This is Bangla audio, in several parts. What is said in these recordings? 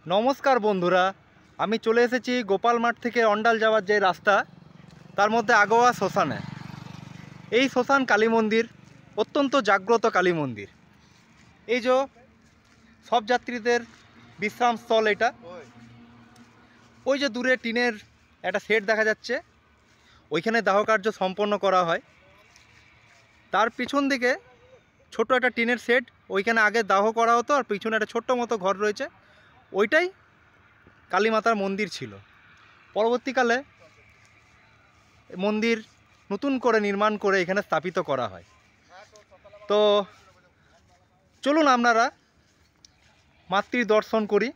নমস্কার বন্ধুরা, আমি চলে এসেছি গোপাল মাঠ থেকে অন্ডাল যাওয়ার যে রাস্তা তার মধ্যে আগোয়া শ্মশানে। এই শ্মশান কালী মন্দির অত্যন্ত জাগ্রত কালী মন্দির। এই যে সব যাত্রীদের বিশ্রামস্থল এটা। ওই যে দূরে টিনের একটা শেড দেখা যাচ্ছে, ওইখানে দাহ কার্য সম্পন্ন করা হয়। তার পিছন দিকে ছোট একটা টিনের শেড, ওইখানে আগে দাহ করা হতো, আর পিছনে একটা ছোট্ট মতো ঘর রয়েছে, ওইটাই কালী মাতার মন্দির ছিল। পরবর্তীকালে মন্দির নতুন করে নির্মাণ করে এখানে স্থাপিত করা হয়। তো চলুন আপনারা মাতৃ দর্শন করি।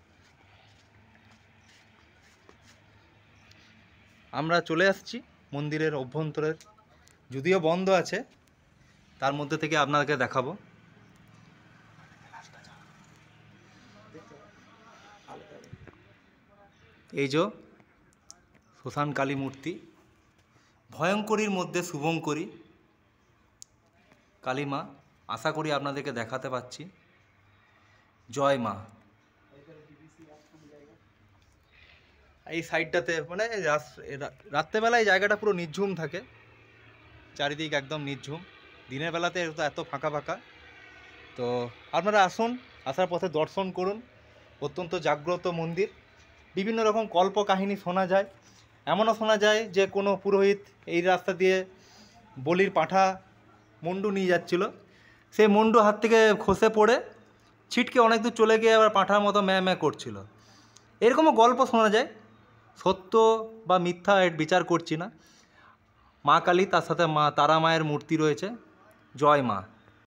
আমরা চলে আসছি মন্দিরের অভ্যন্তরের, যদিও বন্ধ আছে, তার মধ্যে থেকে আপনাদেরকে দেখাবো। এই যে শ্মশান কালী মূর্তি, ভয়ঙ্করীর মধ্যে শুভঙ্করী কালী মা। আশা করি আপনাদেরকে দেখাতে পাচ্ছি। জয় মা। এই সাইডটাতে মানে রাত্রেবেলায় জায়গাটা পুরো নির্ঝুম থাকে, চারিদিক একদম নির্ঝুম। দিনের বেলাতে এত ফাঁকা ফাঁকা। তো আপনারা আসুন, আসার পথে দর্শন করুন। অত্যন্ত জাগ্রত মন্দির। বিভিন্ন রকম কল্প কাহিনী শোনা যায়। এমনও শোনা যায় যে কোনো পুরোহিত এই রাস্তা দিয়ে বলির পাঁঠা মুন্ডু নিয়ে যাচ্ছিল, সেই মুন্ডু হাত থেকে খসে পড়ে ছিটকে অনেক দূর চলে গিয়ে আবার পাঁঠার মতো ম্যাঁ ম্যাঁ করছিল। এরকমও গল্প শোনা যায়। সত্য বা মিথ্যা এর বিচার করছি না। মা কালী, তার সাথে মা তারা মায়ের মূর্তি রয়েছে। জয় মা।